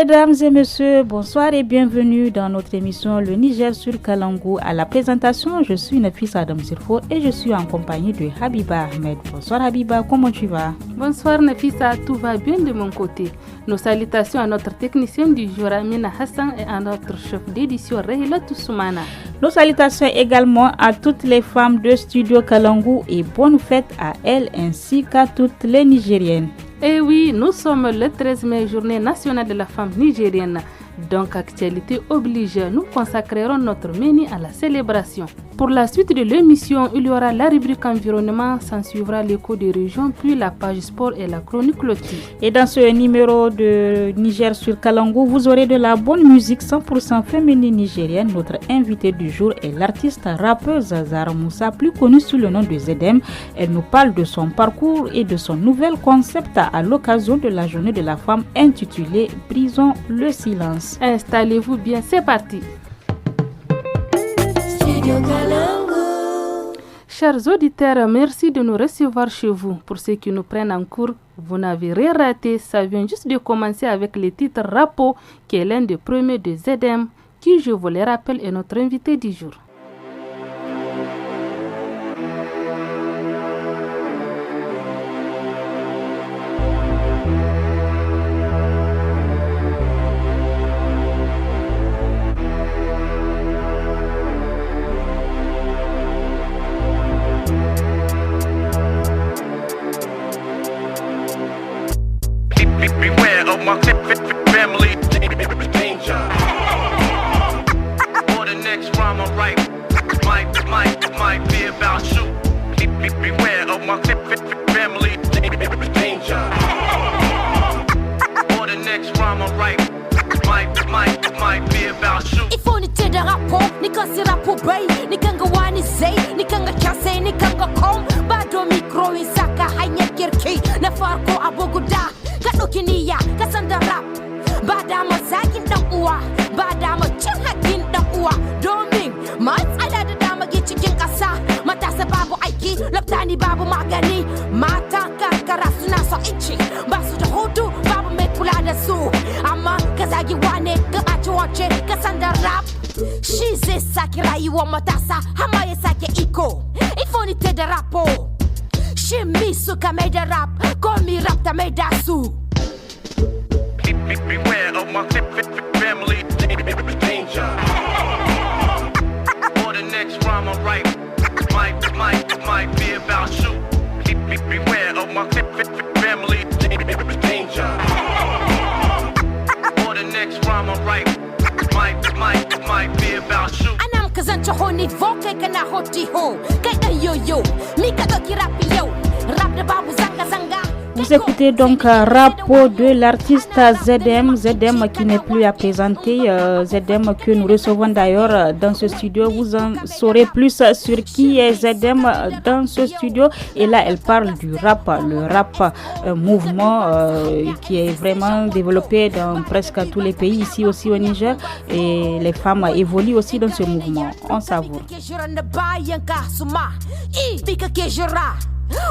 Mesdames et messieurs, bonsoir et bienvenue dans notre émission Le Niger sur Kalangu. À la présentation, je suis Nafisa Adam Sirfo et je suis en compagnie de Habiba Ahmed. Bonsoir Habiba, comment tu vas? Bonsoir Nafisa, tout va bien de mon côté. Nos salutations à notre technicien du jour Amina Hassan et à notre chef d'édition Rahila Toussoumana. Nos salutations également à toutes les femmes de Studio Kalangu et bonne fête à elles ainsi qu'à toutes les Nigériennes. Et oui, nous sommes le 13 mai, journée nationale de la femme nigérienne. Donc, actualité oblige, nous consacrerons notre menu à la célébration. Pour la suite de l'émission, il y aura la rubrique environnement, s'en suivra l'écho des régions, puis la page sport et la chronique loti. Et dans ce numéro de Niger sur Kalangu, vous aurez de la bonne musique 100% féminine nigérienne. Notre invitée du jour est l'artiste rappeuse Zara Moussa, plus connue sous le nom de Zedem. Elle nous parle de son parcours et de son nouvel concept à l'occasion de la journée de la femme intitulée « Brisons le silence ». Installez-vous bien, c'est parti. Chers auditeurs, merci de nous recevoir chez vous. Pour ceux qui nous prennent en cours, vous n'avez rien raté. Ça vient juste de commencer avec le titre Rapo, qui est l'un des premiers de Zedem, qui, je vous le rappelle, est notre invité du jour. Beware of my family danger. Or the next rhyme I write might be about you. Beware of my family danger. Or the next rhyme I write might be about you. Il faut ni te de rapo, ni kan si rapo bay, ni kan ga wani zai, ni kan ga kyase, ni kan ga kom. Ba do micro isaka hanyar kirki na farko abu guda. Ka ɗauki niyya ka san da rap ba dama zagin ɗan uwa ba dama cin haƙƙin ɗan uwa domin matsala da dama ke cikin ƙasa matasa babu aiki laftani babu magani mata karkara suna son ice ba su da hutu babu mai kula da su amma ka zagi wane ka ɓaci wace ka san da rap shi zai sake rayuwar matasa hama ya sake iko ifonite da rapo Shimmy suka mai da rap, ko mi rap ta mai da su. Beware of my family danger. Or the next rhyme I write might be about you. Beware of my family danger. Or the next rhyme I write might be about you. Anam kazancho honi voke kana hoti ho. Kai da yo, mi ka doki rap yo. Rap de babu zanga zanga. Vous écoutez donc Rapo de l'artiste Zedem qui n'est plus à présenter. Zedem que nous recevons d'ailleurs dans ce studio. Vous en saurez plus sur qui est Zedem dans ce studio. Et là, elle parle du rap, le rap mouvement qui est vraiment développé dans presque tous les pays, ici aussi au Niger. Et les femmes évoluent aussi dans ce mouvement. On savoure.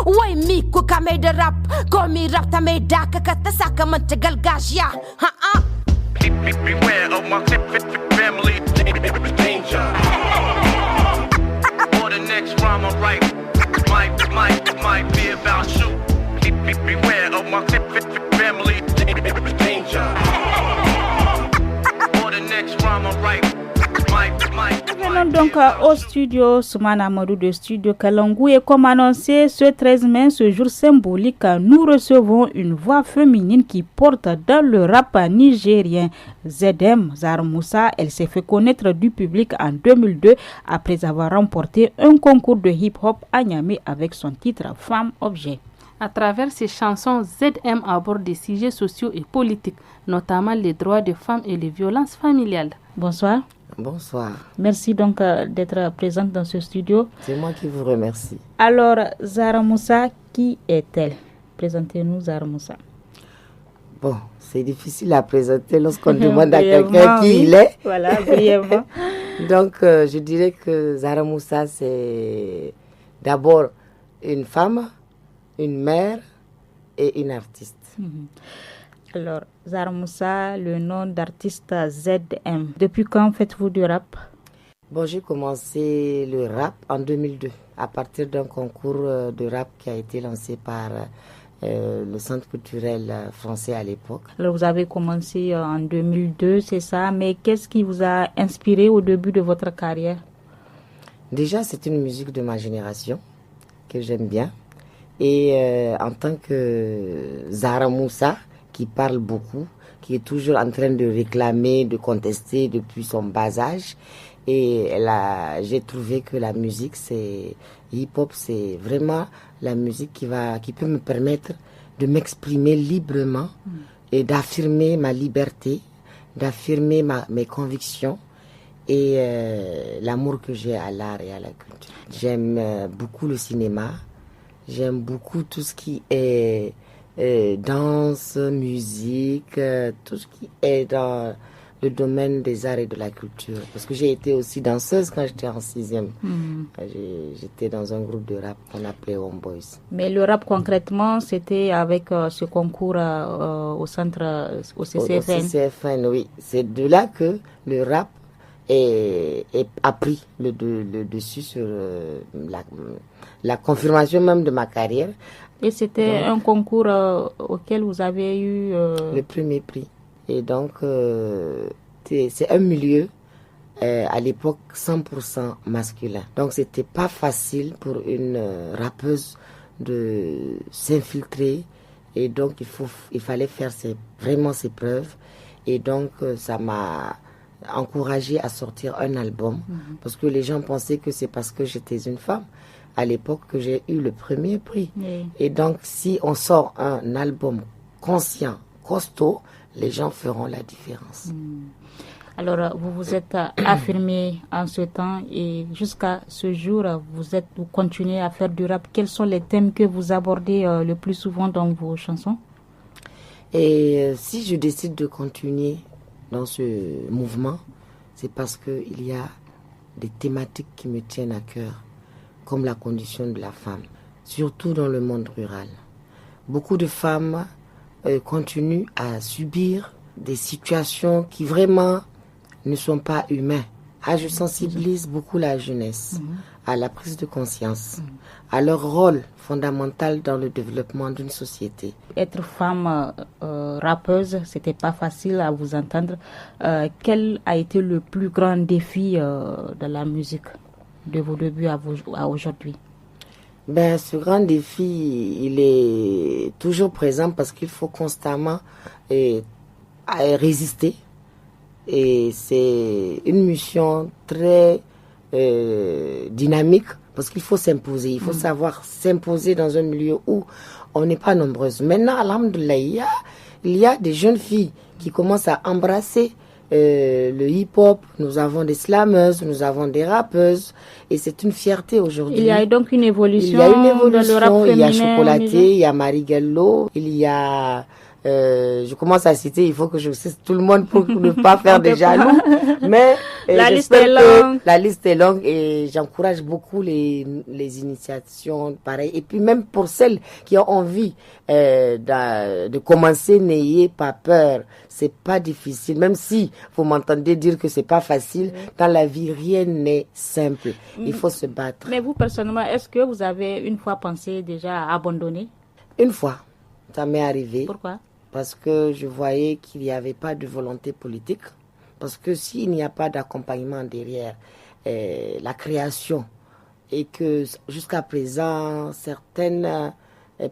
Wai mi ku ka mai da rap ko mi rap ta mai da ka ta saka manta galgashiya Beware of my family danger. Or the next rhyme I write might be about you. Beware of my family danger. Or the next rhyme I write Venons donc au studio Soumana Amadou de Studio Kalangu et comme annoncé ce 13 mai, ce jour symbolique, nous recevons une voix féminine qui porte dans le rap nigérien. Zedem, Zara Moussa, elle s'est fait connaître du public en 2002 après avoir remporté un concours de hip-hop à Niamey avec son titre Femme Objet. À travers ses chansons, ZM aborde des sujets sociaux et politiques, notamment les droits des femmes et les violences familiales. Bonsoir. Bonsoir. Merci donc d'être présente dans ce studio. C'est moi qui vous remercie. Alors, Zara Moussa, qui est-elle? Présentez-nous Zara Moussa. Bon, c'est difficile à présenter lorsqu'on demande à quelqu'un qui il est. Voilà, brièvement. Donc, je dirais que Zara Moussa, c'est d'abord une femme, une mère et une artiste. Alors, Zahra Moussa, le nom d'artiste ZM. Depuis quand faites-vous du rap? Bon, j'ai commencé le rap en 2002, à partir d'un concours de rap qui a été lancé par le Centre culturel français à l'époque. Alors, vous avez commencé en 2002, c'est ça, mais qu'est-ce qui vous a inspiré au début de votre carrière? Déjà, c'est une musique de ma génération que j'aime bien. Et en tant que Zahra Moussa, qui parle beaucoup, qui est toujours en train de réclamer, de contester depuis son bas âge, et j'ai trouvé que la musique, hip-hop, c'est vraiment la musique qui peut me permettre de m'exprimer librement et d'affirmer ma liberté, d'affirmer mes convictions et l'amour que j'ai à l'art et à la culture. J'aime beaucoup le cinéma, j'aime beaucoup tout ce qui est danse, musique, tout ce qui est dans le domaine des arts et de la culture. Parce que j'ai été aussi danseuse quand j'étais en 6e. J'étais dans un groupe de rap qu'on appelait Homeboys. Mais le rap concrètement, c'était avec ce concours au centre, au CCFN. Au CCFN, oui. C'est de là que le rap a pris le dessus sur la confirmation même de ma carrière. Et c'était un concours auquel vous avez eu... le premier prix. Et donc, c'est un milieu à l'époque 100% masculin. Donc, c'était pas facile pour une rappeuse de s'infiltrer. Et donc, il fallait faire vraiment ses preuves. Et donc, ça m'a encouragée à sortir un album. Parce que les gens pensaient que c'est parce que j'étais une femme à l'époque que j'ai eu le premier prix. Et donc, si on sort un album conscient, costaud, les gens feront la différence. Alors, vous vous êtes affirmé en ce temps et jusqu'à ce jour, vous continuez à faire du rap. Quels sont les thèmes que vous abordez le plus souvent dans vos chansons? Et si je décide de continuer dans ce mouvement, c'est parce qu'il y a des thématiques qui me tiennent à cœur, comme la condition de la femme, surtout dans le monde rural. Beaucoup de femmes continuent à subir des situations qui vraiment ne sont pas humaines. Je sensibilise beaucoup la jeunesse à la prise de conscience, à leur rôle fondamental dans le développement d'une société. Être femme rappeuse, c'était pas facile à vous entendre. Quel a été le plus grand défi de la musique de vos débuts à aujourd'hui? Ce grand défi, il est toujours présent parce qu'il faut constamment résister. Et c'est une mission très dynamique parce qu'il faut s'imposer. Il faut savoir s'imposer dans un milieu où on n'est pas nombreuses. Maintenant, alhamdoulilah, il y a des jeunes filles qui commencent à embrasser le hip-hop, nous avons des slameuses, nous avons des rappeuses et c'est une fierté aujourd'hui. Il y a donc une évolution. Il y a une évolution, dans le rap féminin, il y a Chocolaté, il y a Marie Gallo, il y a... je commence à citer, il faut que je cite tout le monde pour ne pas faire de jaloux. Mais la liste est longue. La liste est longue et j'encourage beaucoup les initiations pareilles. Et puis même pour celles qui ont envie de commencer, n'ayez pas peur. C'est pas difficile. Même si vous m'entendez dire que c'est pas facile, dans la vie rien n'est simple. Il faut se battre. Mais vous personnellement, est-ce que vous avez une fois pensé déjà à abandonner? Une fois, ça m'est arrivé. Pourquoi? Parce que je voyais qu'il n'y avait pas de volonté politique. Parce que s'il n'y a pas d'accompagnement derrière la création et que jusqu'à présent, certaines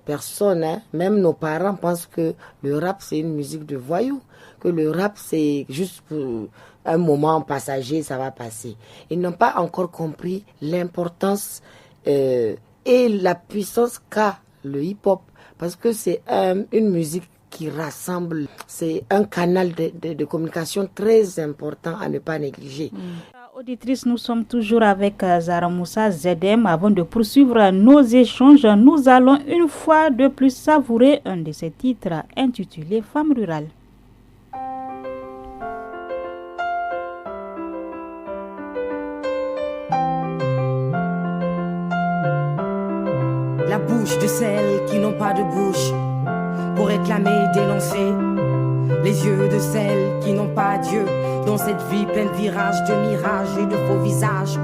personnes, même nos parents, pensent que le rap c'est une musique de voyous, que le rap c'est juste pour un moment passager, ça va passer. Ils n'ont pas encore compris l'importance et la puissance qu'a le hip-hop. Parce que c'est une musique qui rassemble. C'est un canal de communication très important à ne pas négliger. Auditrice, nous sommes toujours avec Zahra Moussa ZM. Avant de poursuivre nos échanges, nous allons une fois de plus savourer un de ses titres intitulé Femme rurale. La bouche de celles qui n'ont pas de bouche pour réclamer, dénoncer Les yeux de celles qui n'ont pas Dieu, dans cette vie pleine de virages, de mirages et de faux visages.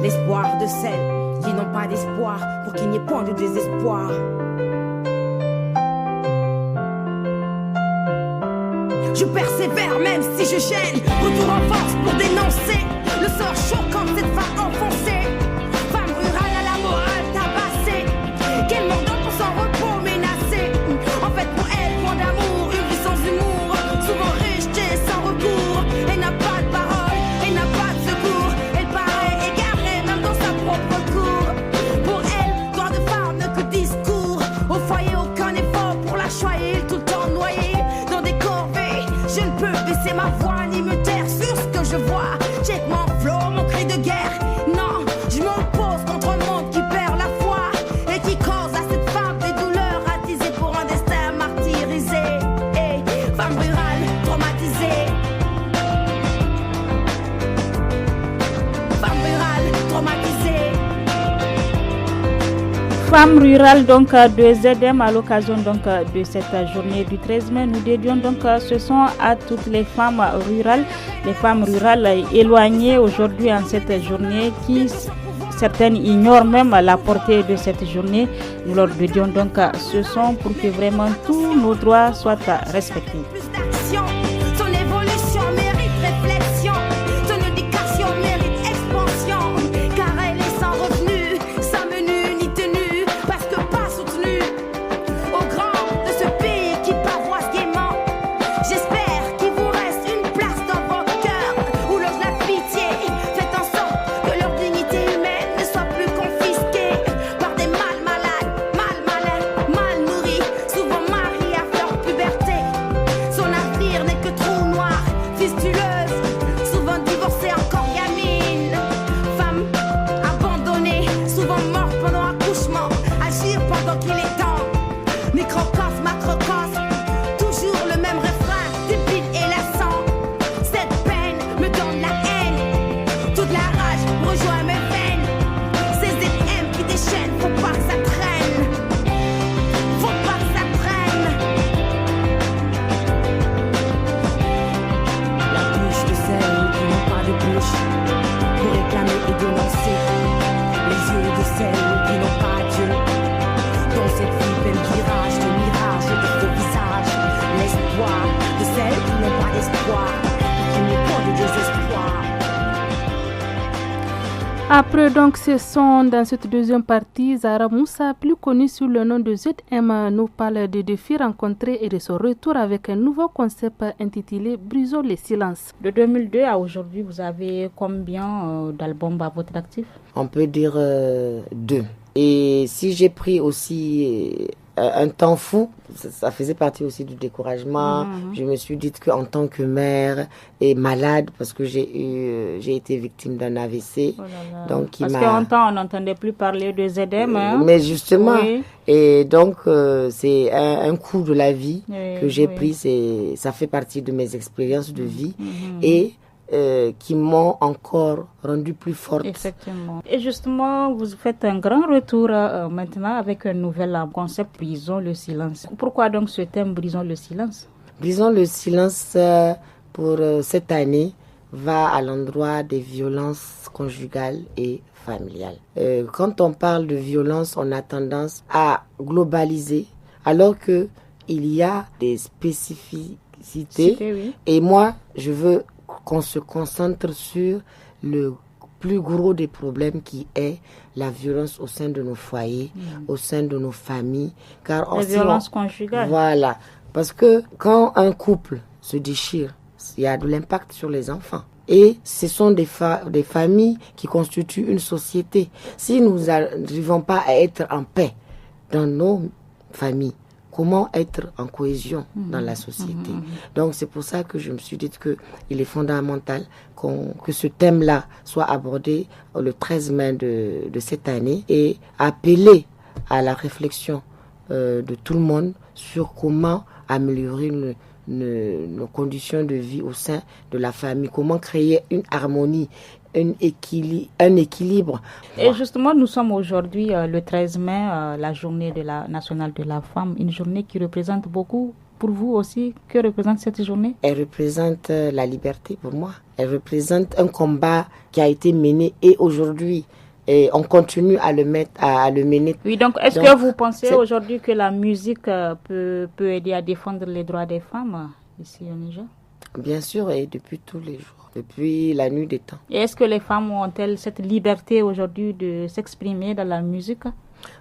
L'espoir de celles qui n'ont pas d'espoir, pour qu'il n'y ait point de désespoir. Je persévère même si je gêne. Retour en force pour dénoncer le sort choquant de cette femme enfoncée. Femme rurale à la morale tabassée, qu'elle mordant pour son repos menacé. En fait pour elle, point d'amour, une vie sans humour, souvent rejetée sans recours. Elle n'a pas de parole, elle n'a pas de secours. Elle paraît égarée même dans sa propre cour. Pour elle, droit de femme ne que discours. Au foyer aucun effort pour la choyer, tout le temps noyée dans des corvées. Je ne peux baisser ma voix ni me taire sur ce que je vois. Check mon flow, mon cri de guerre. Non, je m'oppose contre un monde qui perd la foi et qui cause à cette femme des douleurs attisées pour un destin martyrisé. Hey, femme rurale traumatisée. Femme rurale traumatisée. Femmes rurales donc de ZDM à l'occasion donc de cette journée du 13 mai. Nous dédions donc ce son à toutes les femmes rurales éloignées aujourd'hui en cette journée qui certaines ignorent même la portée de cette journée. Nous leur dédions donc ce son pour que vraiment tous nos droits soient respectés. Plus d'action, son évolution mérite réflexion, son éducation mérite expansion, car elle est sans revenu, sans menu ni tenue, parce que pas soutenue. Au grand de ce pays qui pavoise gaiement, j'espère qu'il vous reste une place dans vos cœurs où loge la pitié. Faites en sorte que leur dignité humaine ne soit plus confisquée par des mal malades, mal nourris, souvent mariés à leur puberté. Son avenir n'est que trou noir, fistuleuse, souvent divorcée, encore gamine. Femme abandonnée, souvent morte pendant accouchement. Agir pendant qu'il est temps. Microcosme, macrocosme, toujours le même refrain, débile et lassant. Cette peine me donne la haine, toute la rage rejoint mes veines. Ces ZM qui déchaînent, faut pas que ça traîne. Faut pas que ça traîne. La bouche de celles qui n'ont pas de bouche pour réclamer et dénoncer. Les yeux de celles qui n'ont pas Dieu, dans cette vie pleine de virages, de mirages et de faux visages. L'espoir de celles qui n'ont pas d'espoir, qui n'y ait pas de désespoir. Après donc ce son dans cette deuxième partie, Zahra Moussa, plus connue sous le nom de ZM, nous parle des défis rencontrés et de son retour avec un nouveau concept intitulé Brisons le silence. De 2002 à aujourd'hui, vous avez combien d'albums à votre actif? On peut dire 2. Et si j'ai pris aussi un temps fou, ça faisait partie aussi du découragement. Je me suis dit qu'en tant que mère et malade, parce que j'ai été victime d'un AVC. Oh là là. Donc Parce qu'en temps, on n'entendait plus parler de ZM. Hein? Mais justement, Oui. et donc c'est un coup de la vie Oui, que j'ai oui. pris. Ça fait partie de mes expériences de vie et qui m'ont encore rendu plus forte. Effectivement. Et justement, vous faites un grand retour maintenant avec un nouvel concept, Brisons le silence. Pourquoi donc ce thème, Brisons le silence? Brisons le silence pour cette année va à l'endroit des violences conjugales et familiales. Quand on parle de violence, on a tendance à globaliser, alors que il y a des spécificités. Oui. Et moi, je veux qu'on se concentre sur le plus gros des problèmes qui est la violence au sein de nos foyers, au sein de nos familles. Car La violence conjugale. Voilà. Parce que quand un couple se déchire, il y a de l'impact sur les enfants. Et ce sont des familles qui constituent une société. Si nous n'arrivons pas à être en paix dans nos familles, comment être en cohésion dans la société? Donc c'est pour ça que je me suis dit qu'il est fondamental que ce thème-là soit abordé le 13 mai de cette année et appeler à la réflexion de tout le monde sur comment améliorer nos conditions de vie au sein de la famille, comment créer une harmonie, un équilibre. Et justement, nous sommes aujourd'hui le 13 mai, la journée nationale de la femme, une journée qui représente beaucoup pour vous aussi, que représente cette journée? Elle représente la liberté pour moi. Elle représente un combat qui a été mené et aujourd'hui, et on continue à le mener. Oui, donc est-ce que vous pensez aujourd'hui que la musique peut aider à défendre les droits des femmes ici au Niger? Bien sûr, et depuis tous les jours, depuis la nuit des temps. Et est-ce que les femmes ont-elles cette liberté aujourd'hui de s'exprimer dans la musique?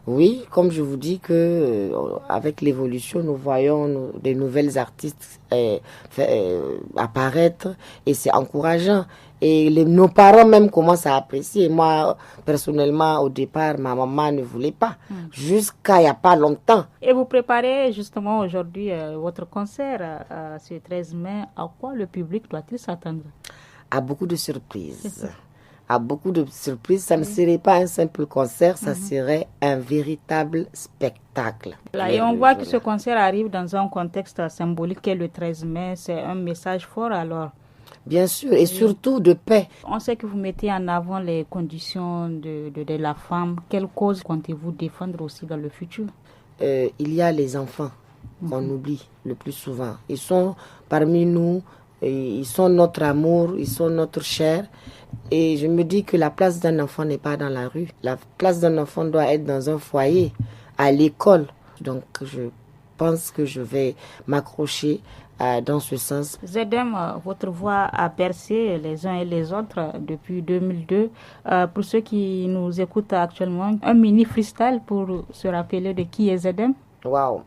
Oui, comme je vous dis que avec l'évolution, nous voyons des nouvelles artistes apparaître et c'est encourageant. Et nos parents même commencent à apprécier. Moi, personnellement, au départ, ma maman ne voulait pas, jusqu'à il n'y a pas longtemps. Et vous préparez justement aujourd'hui votre concert ce 13 mai. À quoi le public doit-il s'attendre? À beaucoup de surprises. À beaucoup de surprises. Ça ne serait pas un simple concert, ça serait un véritable spectacle. Et on voit que ce concert arrive dans un contexte symbolique qui est le 13 mai. C'est un message fort alors. Bien sûr, et surtout de paix. On sait que vous mettez en avant les conditions de la femme. Quelle cause comptez-vous défendre aussi dans le futur? Il y a les enfants qu'on oublie le plus souvent. Ils sont parmi nous, ils sont notre amour, ils sont notre chair. Et je me dis que la place d'un enfant n'est pas dans la rue. La place d'un enfant doit être dans un foyer, à l'école. Donc je pense que je vais m'accrocher dans ce sens. Zedem, votre voix a bercé les uns et les autres depuis 2002. Pour ceux qui nous écoutent actuellement, un mini freestyle pour se rappeler de qui est Zedem. Waouh.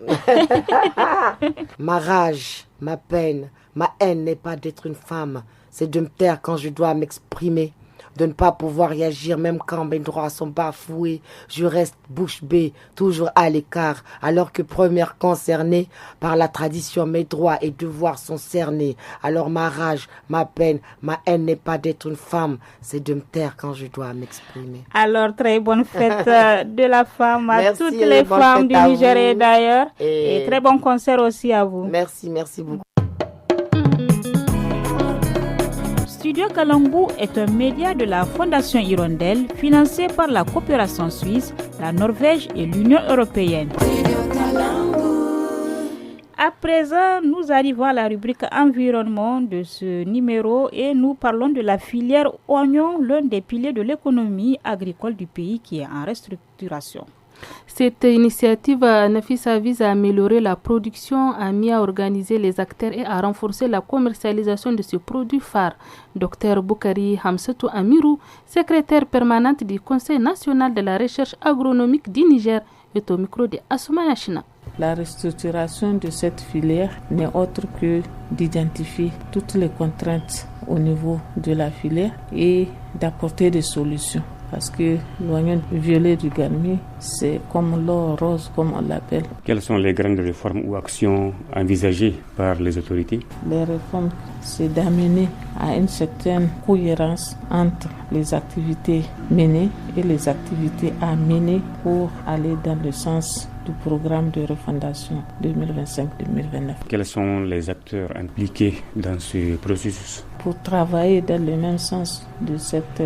Ma rage, ma peine, ma haine n'est pas d'être une femme. C'est de me taire quand je dois m'exprimer. De ne pas pouvoir y agir même quand mes droits sont bafoués. Je reste bouche bée, toujours à l'écart, alors que première concernée par la tradition, mes droits et devoirs sont cernés. Alors ma rage, ma peine, ma haine n'est pas d'être une femme, c'est de me taire quand je dois m'exprimer. Alors très bonne fête de la femme à merci, toutes les femmes du Niger et d'ailleurs. Et très bon concert aussi à vous. Merci beaucoup. Studio Kalangu est un média de la Fondation Hirondelle financé par la coopération suisse, la Norvège et l'Union européenne. À présent, nous arrivons à la rubrique environnement de ce numéro et nous parlons de la filière oignon, l'un des piliers de l'économie agricole du pays qui est en restructuration. Cette initiative Nafisa vise à améliorer la production, à mieux organiser les acteurs et à renforcer la commercialisation de ce produit phare. Dr Boukari Hamsetou Amirou, secrétaire permanente du Conseil national de la recherche agronomique du Niger, est au micro de Assoumana China. La restructuration de cette filière n'est autre que d'identifier toutes les contraintes au niveau de la filière et d'apporter des solutions. Parce que l'oignon violet du Garmi, c'est comme l'or rose, comme on l'appelle. Quelles sont les grandes réformes ou actions envisagées par les autorités? Les réformes, c'est d'amener à une certaine cohérence entre les activités menées et les activités à mener pour aller dans le sens du programme de refondation 2025-2029. Quels sont les acteurs impliqués dans ce processus? Pour travailler dans le même sens de cette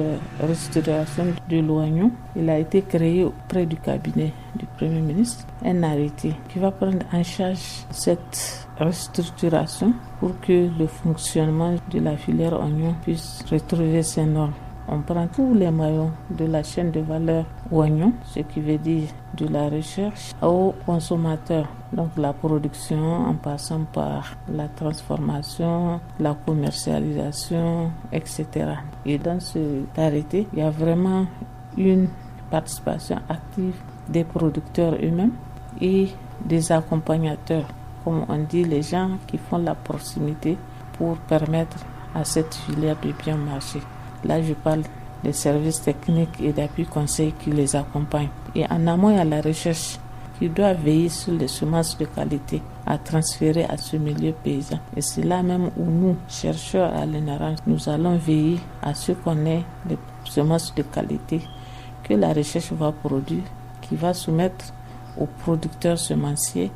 restructuration de l'oignon, il a été créé auprès du cabinet du Premier ministre un arrêté qui va prendre en charge cette restructuration pour que le fonctionnement de la filière oignon puisse retrouver ses normes. On prend tous les maillons de la chaîne de valeur oignon, ce qui veut dire de la recherche aux consommateurs. Donc la production en passant par la transformation, la commercialisation, etc. Et dans cet arrêté, il y a vraiment une participation active des producteurs eux-mêmes et des accompagnateurs, comme on dit, les gens qui font la proximité pour permettre à cette filière de bien marcher. Là, je parle des services techniques et d'appui conseil qui les accompagnent. Et en amont, il y a la recherche qui doit veiller sur les semences de qualité à transférer à ce milieu paysan. Et c'est là même où nous, chercheurs à l'ENARA, nous allons veiller à ce qu'on ait les semences de qualité que la recherche va produire, qui va soumettre aux producteurs semenciers.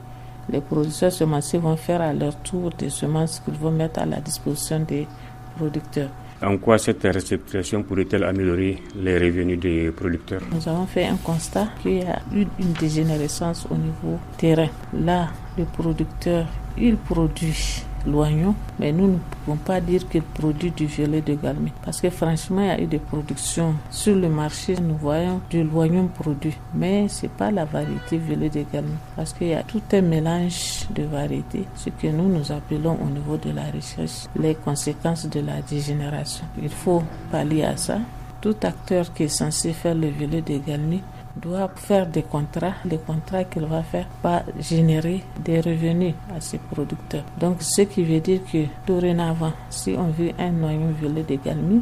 Les producteurs semenciers vont faire à leur tour des semences qu'ils vont mettre à la disposition des producteurs. En quoi cette restructuration pourrait-elle améliorer les revenus des producteurs? Nous avons fait un constat qu'il y a eu une dégénérescence au niveau terrain. Là, le producteur il produit l'oignon, mais nous ne pouvons pas dire qu'il produit du violet de Galmi. Parce que franchement, il y a eu des productions sur le marché, nous voyons de l'oignon produit. Mais ce n'est pas la variété violet de Galmi. Parce qu'il y a tout un mélange de variétés, ce que nous appelons au niveau de la recherche les conséquences de la dégénération. Il faut pallier à ça. Tout acteur qui est censé faire le violet de Galmi doit faire des contrats. Les contrats qu'il va faire va générer des revenus à ses producteurs. Donc, ce qui veut dire que dorénavant, si on veut un oignon violet de Galmi,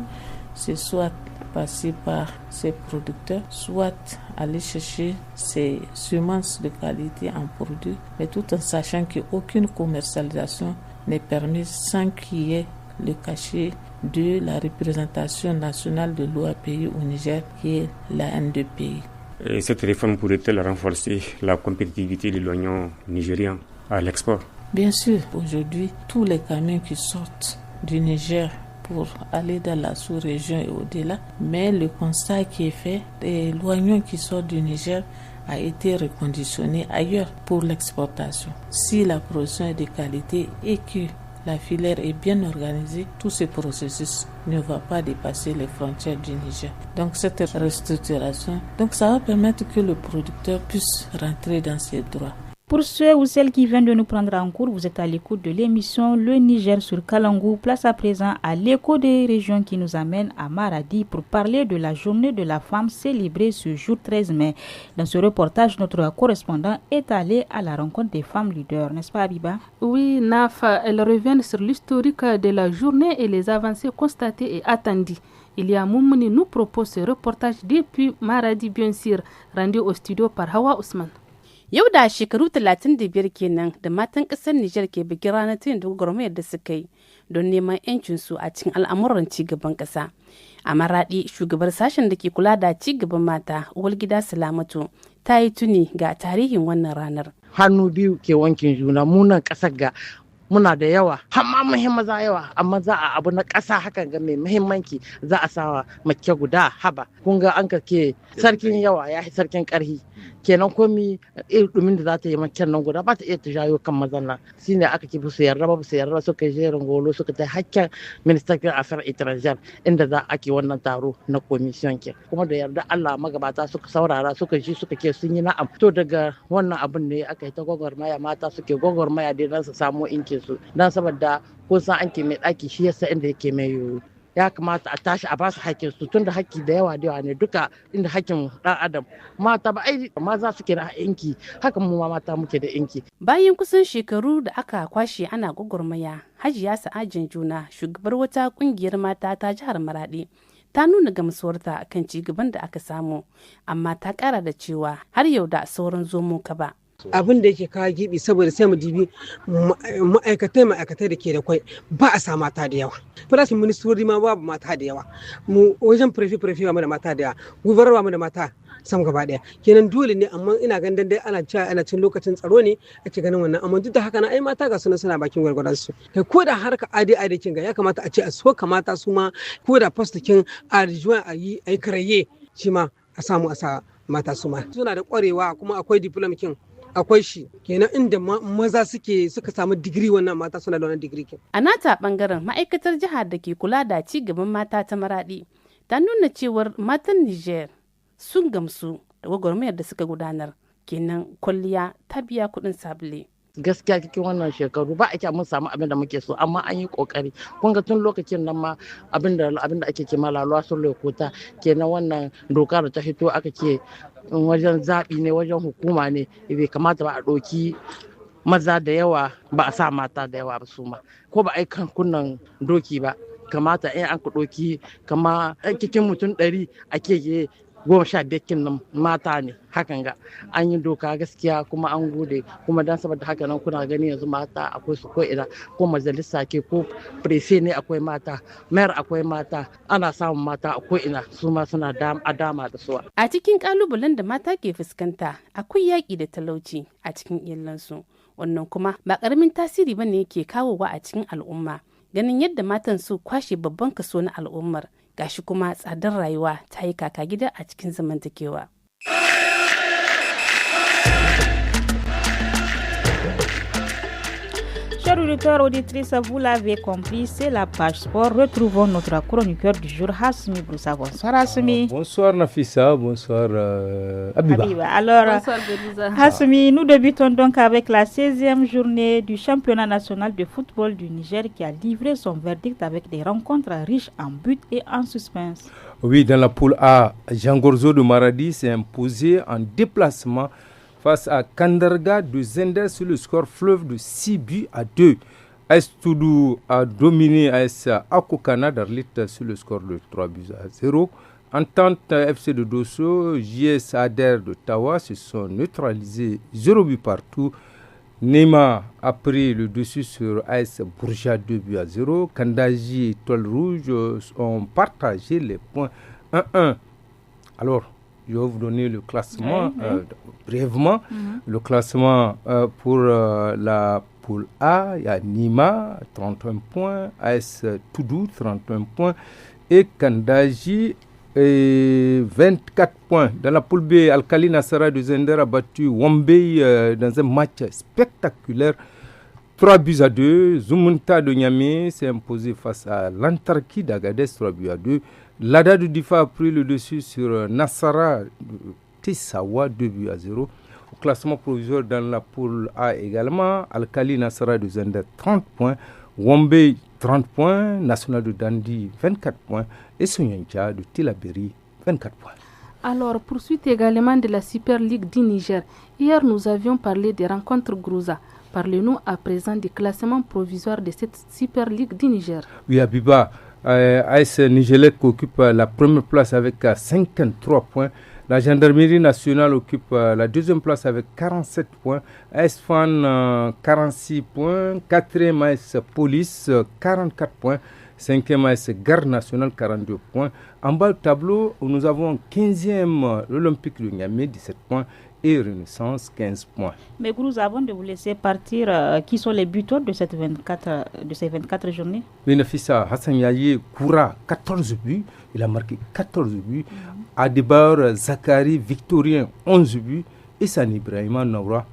c'est soit passer par ses producteurs, soit aller chercher ses semences de qualité en produit, mais tout en sachant qu'aucune commercialisation n'est permise sans qu'il y ait le cachet de la représentation nationale de l'OAPI au Niger, qui est la N2PI. Et cette réforme pourrait-elle renforcer la compétitivité de l'oignon nigérien à l'export? Bien sûr, aujourd'hui, tous les camions qui sortent du Niger pour aller dans la sous-région et au-delà, mais le constat qui est fait, l'oignon qui sort du Niger a été reconditionné ailleurs pour l'exportation. Si la production est de qualité et que la filière est bien organisée, tout ce processus ne va pas dépasser les frontières du Niger. Donc cette restructuration, ça va permettre que le producteur puisse rentrer dans ses droits. Pour ceux ou celles qui viennent de nous prendre en cours, vous êtes à l'écoute de l'émission Le Niger sur Kalangou. Place à présent à l'écho des régions qui nous amène à Maradi pour parler de la journée de la femme célébrée ce jour 13 mai. Dans ce reportage, notre correspondant est allé à la rencontre des femmes leaders, n'est-ce pas Abiba? Oui, Nafa, elles reviennent sur l'historique de la journée et les avancées constatées et attendues. Ilia Moumouni nous propose ce reportage depuis Maradi, bien sûr, rendu au studio par Hawa Ousmane. Yau da shekaru 35 kenan da matan ƙasar Nijar ke bikin ranar tuyin da gwagwarmayar da suka yi don neman 'yancinsu a cikin al'amuran cigaban ƙasa. A Maraɗi, shugabar sashen da ke kula da cigaban mata, Uwalgida Salamatu, ta yi tuni ga tarihin wannan ranar. Hannu biyu ke wankin juna, munan ƙasar ga muna da yawa, amma maza yawa, amma za a abu na ƙasa hakan ga mai muhimmanci za a sawa mace guda haba. Kun ga an ke sarkin yawa ya sarkin ƙarhi. Kenan komi dumin da za ta yi macen nan guda ba ta iya ta jayo kan mazan nan shine aka ki su yarda ba su yarda suka je rangolo suka ta hakkin ministan affaires étrangères inda za a ke wannan taro na commission ke kuma da yarda Allah magabata suka saurara suka ji suka ke sun yi na'am to daga wannan abin ne aka yi ta gwagwarmaya mata suke gwagwarmaya dai dan su samu inke su dan saboda ko san an ke mai daki shi yasa inda yake mai yoyo ya kamata a tashi a basu hakkin su tunda hakki da yawa ne duka inda hakkin dan adam mata ba ai maza suke da inki haka mu mata muke da inki. Bayan kusan shekaru da aka kwashe ana gwagwarmaya, Hajiya Sa'ajin Juna, shugabar wata kungiyar mata ta jihar Maradi, ta nuna gamsuwarta kan ci gaban da aka samu, amma ta kara da cewa har yau da sauran zomo ka ba. Abin da yake kawo gibi saboda sai mu dibi ma'aikatai da ke da kwai ba a sa mata da yawa. Farashin ministori ma babu mata da yawa. Mu wajen prefe ba mu da mata da yawa. Gubernar ba mu da mata sam gaba daya. Kenan dole ne amma ina ganin dai ana cin lokacin tsaro ne ake ganin wannan amma duk da haka na ai mata ga suna bakin gwargwaran su. Kai ko da harka adi kin ga ya kamata a ce a so kamata su ma ko da postikin arjuwa a yi karaye shi ma a samu a sa mata su ma. Suna da kwarewa kuma akwai diploma kin akwai shi kenan inda maza suka samu digiri wannan mata suna da wannan digiri kin. A nata bangaren ma'aikatar jihar da ke kula da ci gaban mata ta Maradi ta nuna cewar matan Niger sun gamsu da gwagwarmayar da suka gudanar, kenan kwalliya ta biya kuɗin sabule. Gaskiya cikin wannan shekaru ba ake mun samu abin da muke so amma an yi kokari kun ga tun lokacin nan ma abin da ake ce malaluwa sun lokota kenan wannan doka da ta fito aka ce wajen zaɓi ne wajen hukuma ne bai kamata ba a ɗauki maza da yawa ba a sa mata da yawa ba su ma ko ba a yi kan kunnan doki ba kamata in an ku ɗauki kama cikin mutum 100 ake 15 nan mata ne hakan ga an yi doka gaskiya kuma an gode kuma dan saboda haka nan kuna gani yanzu mata akwai su ko ina ko majalisa ke ko prefe ne akwai mata mayor akwai mata ana samun mata a ko ina su ma suna dama da su. A cikin kalubalen da mata ke fuskanta akwai yaƙi da talauci a cikin iyalansu, wannan kuma ba ƙaramin tasiri bane yake kawowa a cikin al'umma, ganin yadda matan su kwashe babban kaso na al'ummar, gashi kuma tsadar rayuwa ta yi kaka gida a cikin zamantakewa. Chers auditeurs, auditrices, vous l'avez compris, c'est la page sport. Retrouvons notre chroniqueur du jour, Hasmi Broussa. Bonsoir Hasmi. Bonsoir Nafissa, bonsoir Abiba. Alors, Bonsoir Belouza. Hasmi, nous débutons donc avec la 16e journée du championnat national de football du Niger qui a livré son verdict avec des rencontres riches en buts et en suspense. Oui, dans la poule A, Jean Gorzo de Maradi s'est imposé en déplacement face à Kandarga de Zender sur le score fleuve de 6-2. AS Toudou a dominé AS Akokana d'Arlit sur le score de 3-0. Entente FC de Dosso, JS Ader de Tawa se sont neutralisés 0 but partout. Nema a pris le dessus sur AS Bourja 2-0. Kandaji et Étoile Rouge ont partagé les points 1-1. Alors, je vais vous donner le classement brièvement. Le classement pour la poule A, il y a Nima, 31 points, AS Toudou, 31 points, et Kandaji, 24 points. Dans la poule B, Alkali Nassara de Zender a battu Wombey dans un match spectaculaire. 3-2. Zumunta de Niamey s'est imposé face à l'Antarki d'Agadez, 3-2. Lada de Difa a pris le dessus sur Nassara de Tessawa, 2-0. Au classement provisoire dans la poule A également, Alkali Nassara de Zender, 30 points. Wombey, 30 points. National de Dandi, 24 points. Et Sonyancha de Tilaberi, 24 points. Alors, poursuite également de la Super League du Niger. Hier, nous avions parlé des rencontres Grouza. Parlez-nous à présent du classement provisoire de cette Super League du Niger. Oui, Abiba. AS Nigelec occupe la première place avec 53 points. La gendarmerie nationale occupe la deuxième place avec 47 points. AS Fan 46 points. Quatrième AS Police 44 points. Cinquième AS Garde nationale 42 points. En bas du tableau, nous avons 15e l'Olympique de Niamey 17 points. Et Renaissance 15 points. Mais Gourouza, avant de vous laisser partir, qui sont les buteurs de ces 24 journées? Benefissa Hassan Yaye Koura, 14 buts. Il a marqué 14 buts. Adebayor Zakari Victorien, 11 buts. Et Sani Ibrahima Naura,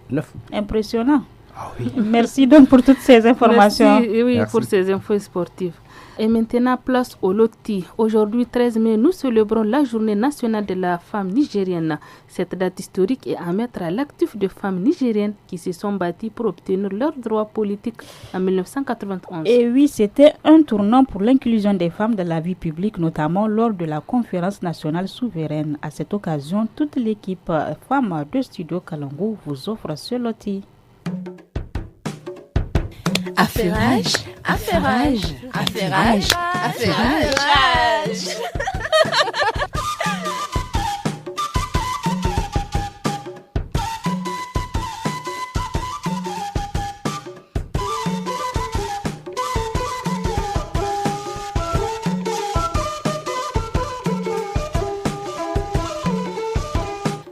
9 buts. Impressionnant. Ah oui. Merci donc pour toutes ces informations. Merci pour ces infos sportives. Et maintenant, place au loti. Aujourd'hui, 13 mai, nous célébrons la journée nationale de la femme nigérienne. Cette date historique est à mettre à l'actif de femmes nigériennes qui se sont battues pour obtenir leurs droits politiques en 1991. Et oui, c'était un tournant pour l'inclusion des femmes dans la vie publique, notamment lors de la conférence nationale souveraine. À cette occasion, toute l'équipe femmes de Studio Kalangu vous offre ce loti. Affairage, affairage, affairage, affairage.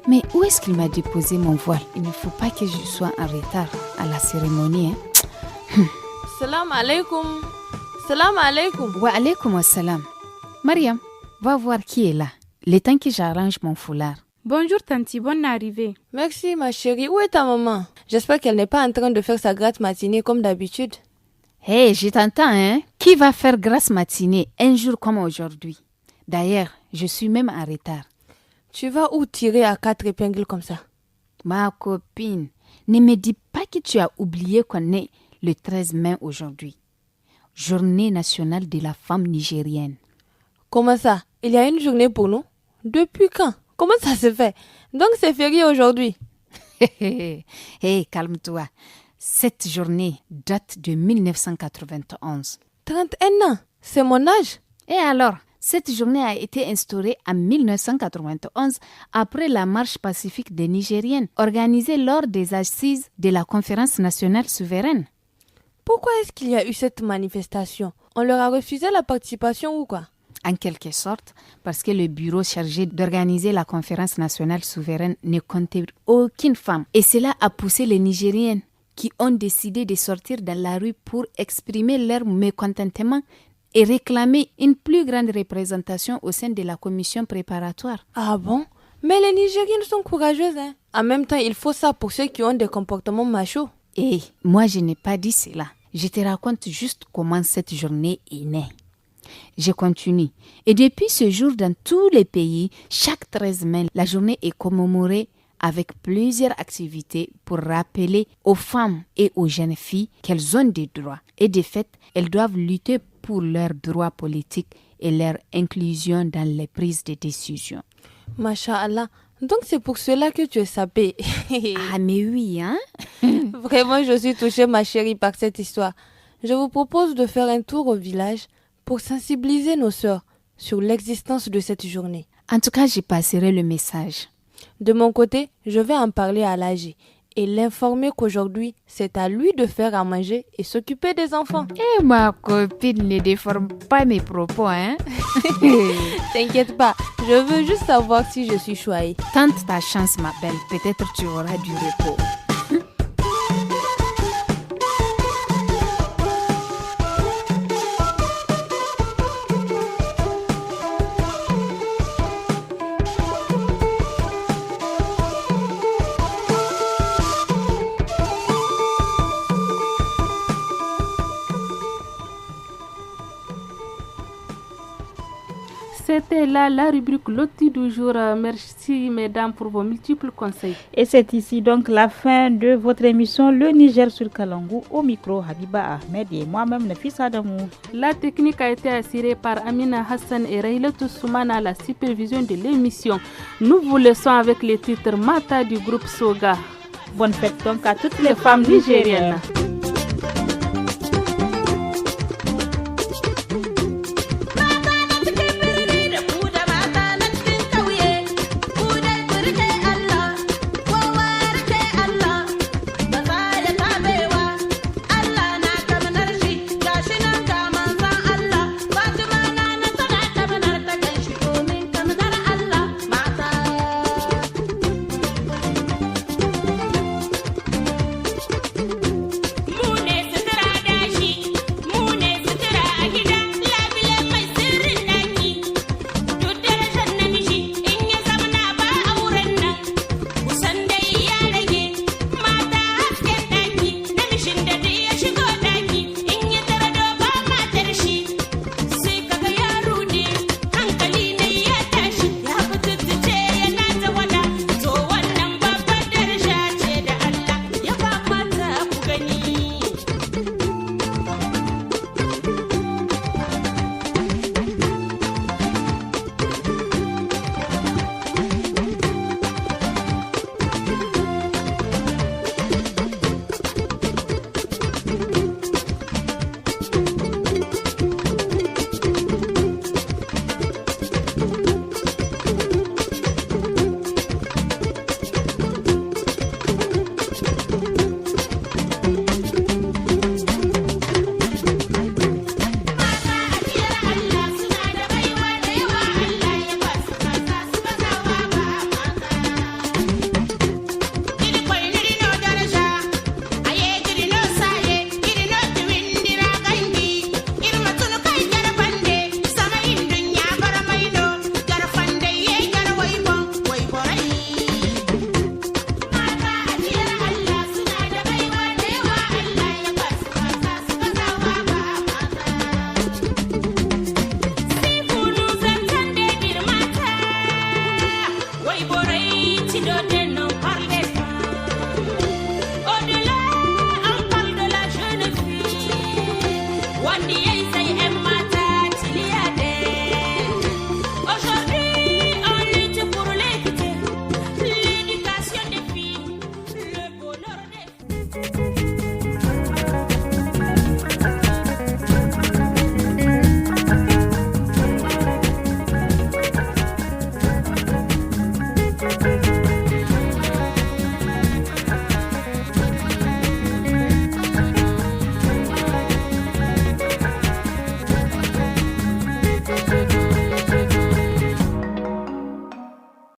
Mais où est-ce qu'il m'a déposé mon voile? Il ne faut pas que je sois en retard à la cérémonie, hein? Salam alaikum. Salam alaikum. Wa alaikum assalam. Mariam, va voir qui est là. Le temps que j'arrange mon foulard. Bonjour Tanti, bonne arrivée. Merci ma chérie. Où est ta maman? J'espère qu'elle n'est pas en train de faire sa grasse matinée comme d'habitude. Hé, je t'entends, hein? Qui va faire grasse matinée un jour comme aujourd'hui? D'ailleurs, je suis même en retard. Tu vas où tirer à 4 épingles comme ça? Ma copine, ne me dis pas que tu as oublié qu'on est le 13 mai aujourd'hui. Journée nationale de la femme nigérienne. Comment ça? Il y a une journée pour nous? Depuis quand? Comment ça se fait? Donc c'est férié aujourd'hui. Hé, calme-toi. Cette journée date de 1991. 31 ans? C'est mon âge? Et alors? Cette journée a été instaurée en 1991 après la marche pacifique des Nigériennes organisée lors des assises de la Conférence nationale souveraine. Pourquoi est-ce qu'il y a eu cette manifestation? On leur a refusé la participation ou quoi? En quelque sorte, parce que le bureau chargé d'organiser la Conférence nationale souveraine ne comptait aucune femme. Et cela a poussé les Nigériennes qui ont décidé de sortir dans la rue pour exprimer leur mécontentement et réclamer une plus grande représentation au sein de la commission préparatoire. Ah bon? Mais les Nigériennes sont courageuses, hein? En même temps, il faut ça pour ceux qui ont des comportements machos. Et moi, je n'ai pas dit cela. Je te raconte juste comment cette journée est née. Je continue. Et depuis ce jour, dans tous les pays, chaque 13 mai, la journée est commémorée avec plusieurs activités pour rappeler aux femmes et aux jeunes filles qu'elles ont des droits. Et de fait, elles doivent lutter pour leurs droits politiques et leur inclusion dans les prises de décision. Masha'Allah. Donc c'est pour cela que tu es sapée. Ah mais oui, hein. Vraiment, je suis touchée, ma chérie, par cette histoire. Je vous propose de faire un tour au village pour sensibiliser nos sœurs sur l'existence de cette journée. En tout cas, j'y passerai le message. De mon côté, je vais en parler à l'âgé et l'informer qu'aujourd'hui, c'est à lui de faire à manger et s'occuper des enfants. Eh, ma copine ne déforme pas mes propos, hein. T'inquiète pas, je veux juste savoir si je suis choyée. Tente ta chance, ma belle, peut-être tu auras du repos. C'était là la rubrique Loti du jour. Merci mesdames pour vos multiples conseils. Et c'est ici donc la fin de votre émission Le Niger sur Kalangou. Au micro, Habiba Ahmed et moi-même, Nafisa Adamou. La technique a été assurée par Amina Hassan et Raylatou Soumana à la supervision de l'émission. Nous vous laissons avec les titres Mata du groupe Soga. Bonne fête donc à toutes les femmes nigériennes. Boy, boy,